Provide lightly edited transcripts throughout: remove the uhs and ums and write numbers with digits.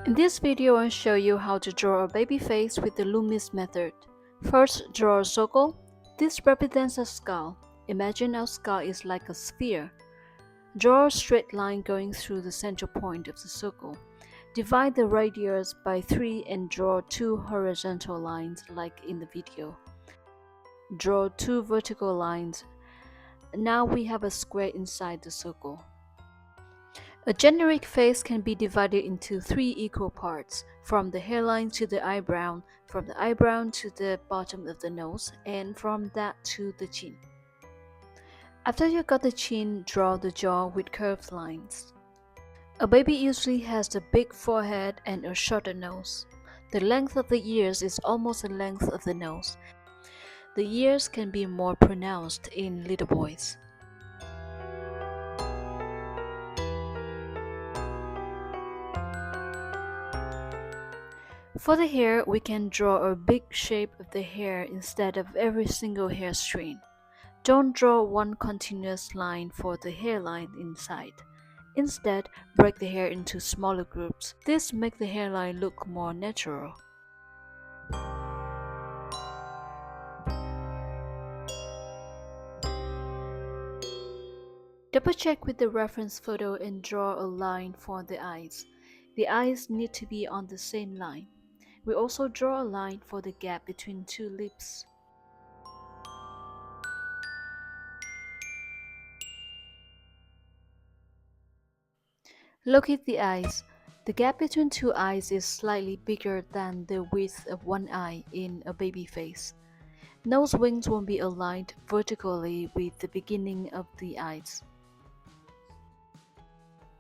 In this video, I'll show you how to draw a baby face with the Loomis method. First, draw a circle. This represents a skull. Imagine our skull is like a sphere. Draw a straight line going through the central point of the circle. Divide the radius by 3 and draw 2 horizontal lines like in the video. Draw 2 vertical lines. Now we have a square inside the circle. A generic face can be divided into 3 equal parts, from the hairline to the eyebrow, from the eyebrow to the bottom of the nose, and from that to the chin. After you got the chin, draw the jaw with curved lines. A baby usually has a big forehead and a shorter nose. The length of the ears is almost the length of the nose. The ears can be more pronounced in little boys. For the hair, we can draw a big shape of the hair instead of every single hair strand. Don't draw one continuous line for the hairline inside. Instead, break the hair into smaller groups. This makes the hairline look more natural. Double check with the reference photo and draw a line for the eyes. The eyes need to be on the same line. We also draw a line for the gap between 2 lips. Look at the eyes. The gap between 2 eyes is slightly bigger than the width of one eye in a baby face. Nose wings won't be aligned vertically with the beginning of the eyes.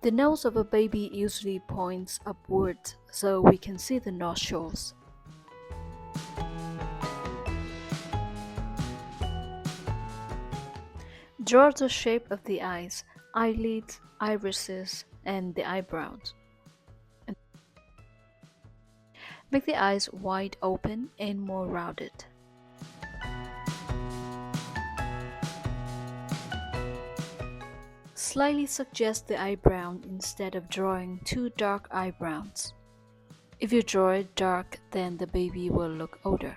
The nose of a baby usually points upwards so we can see the nostrils. Draw the shape of the eyes, eyelids, irises, and the eyebrows. Make the eyes wide open and more rounded. Slightly suggest the eyebrow instead of drawing 2 dark eyebrows. If you draw it dark, then the baby will look older.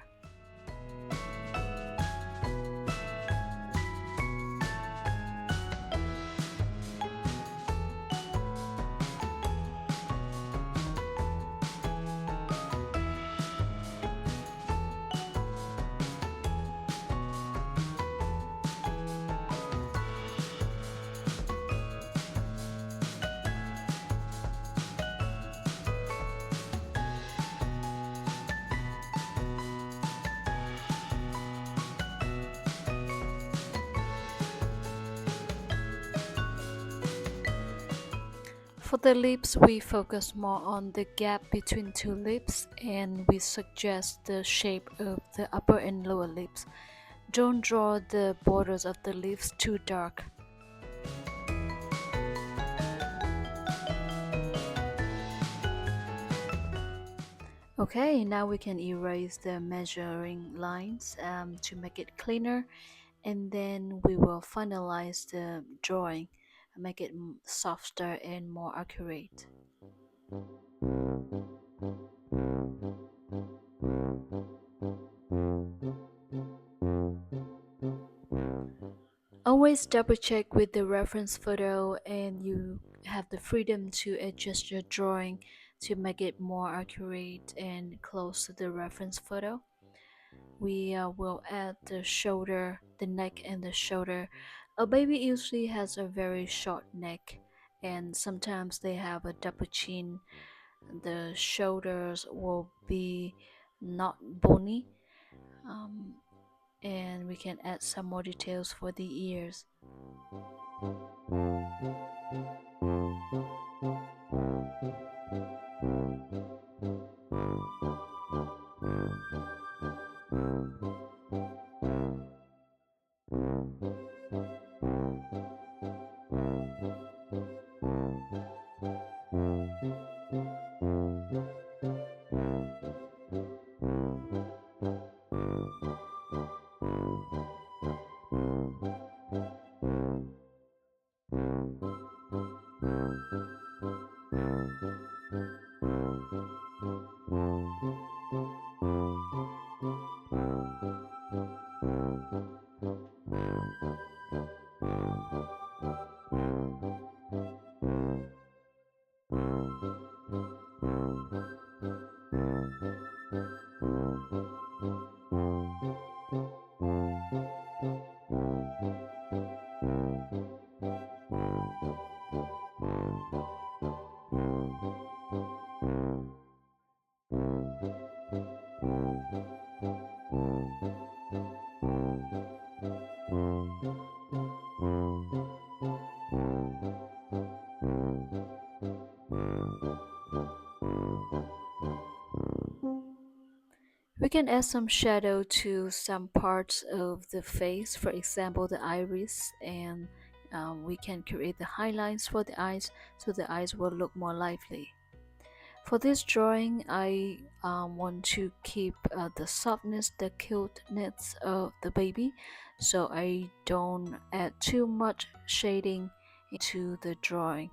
For the lips, we focus more on the gap between 2 lips and we suggest the shape of the upper and lower lips. Don't draw the borders of the lips too dark. Okay, now we can erase the measuring lines to make it cleaner, and then we will finalize the drawing, make it softer and more accurate. Always double check with the reference photo, and you have the freedom to adjust your drawing to make it more accurate and close to the reference photo. We will add the shoulder, the neck and the shoulder. A baby usually has a very short neck and sometimes they have a double chin. The shoulders will be not bony, and we can add some more details for the ears. We can add some shadow to some parts of the face, for example, the iris, and we can create the highlights for the eyes so the eyes will look more lively. For this drawing, I want to keep the softness, the cuteness of the baby, so I don't add too much shading into the drawing.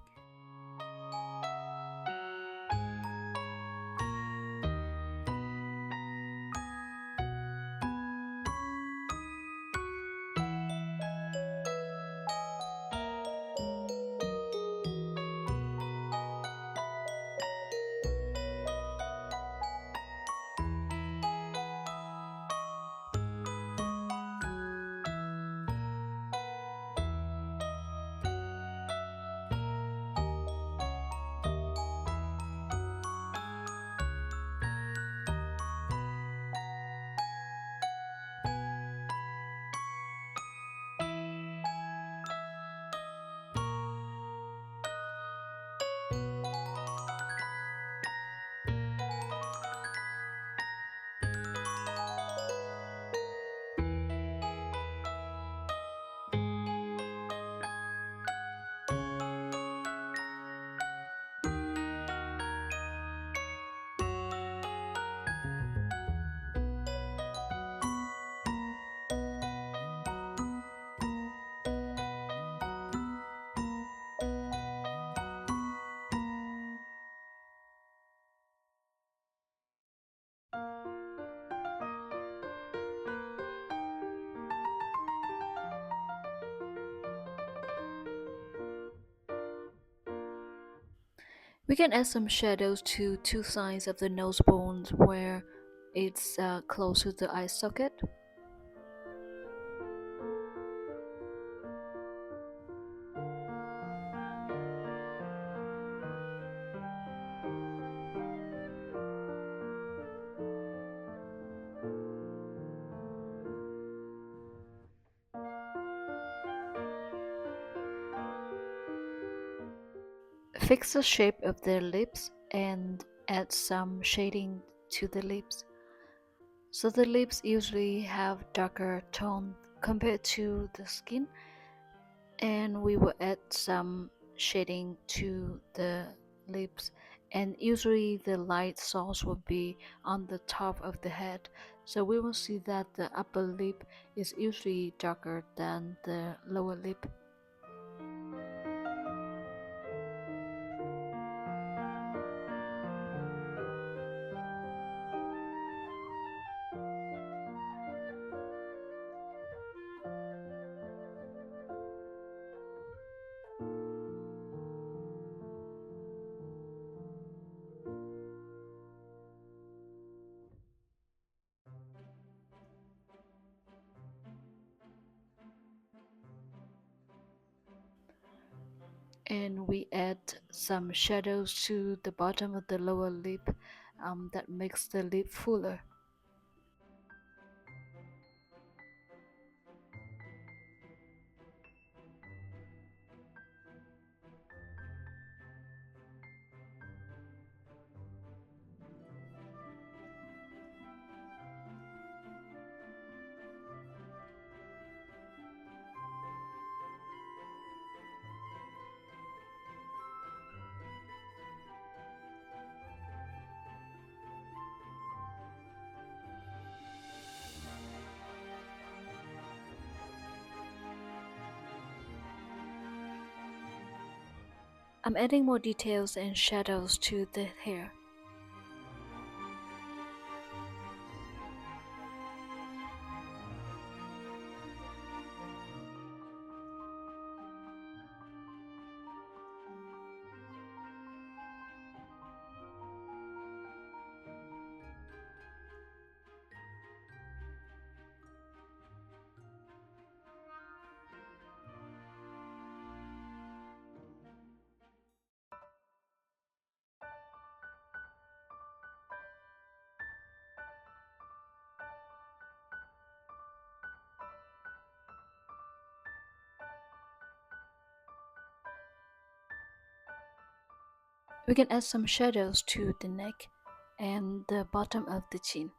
We can add some shadows to two sides of the nose bones where it's close to the eye socket. Fix the shape of the lips and add some shading to the lips. So the lips usually have darker tone compared to the skin, and we will add some shading to the lips, and usually the light source will be on the top of the head, so we will see that the upper lip is usually darker than the lower lip. And we add some shadows to the bottom of the lower lip, that makes the lip fuller. I'm adding more details and shadows to the hair. We can add some shadows to the neck and the bottom of the chin.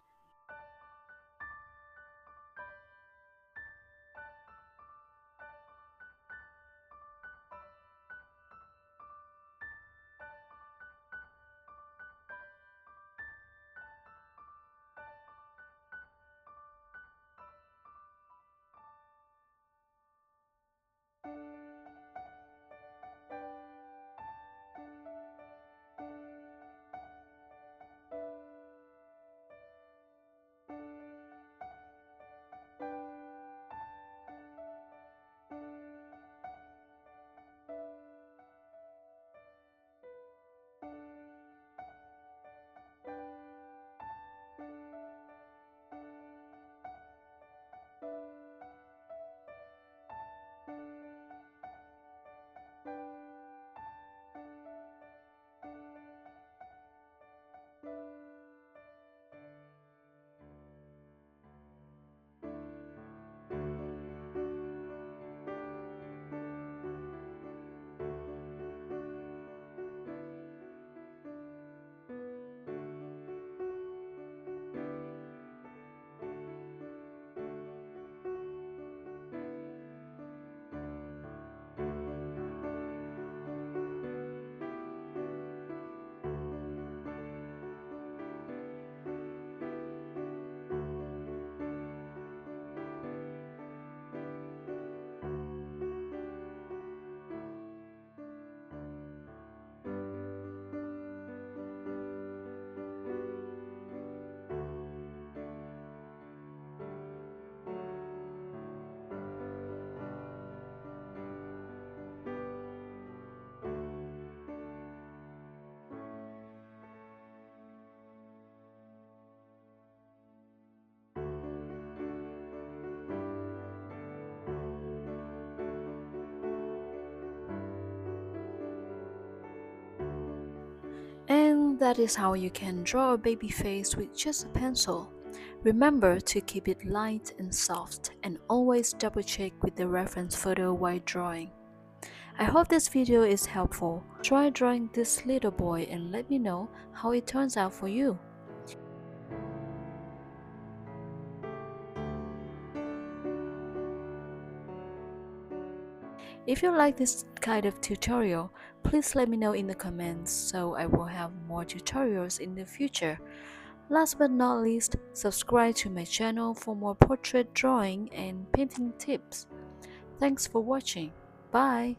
And that is how you can draw a baby face with just a pencil. Remember to keep it light and soft, and always double check with the reference photo while drawing. I hope this video is helpful. Try drawing this little boy and let me know how it turns out for you. If you like this kind of tutorial, please let me know in the comments so I will have more tutorials in the future. Last but not least, subscribe to my channel for more portrait drawing and painting tips. Thanks for watching. Bye!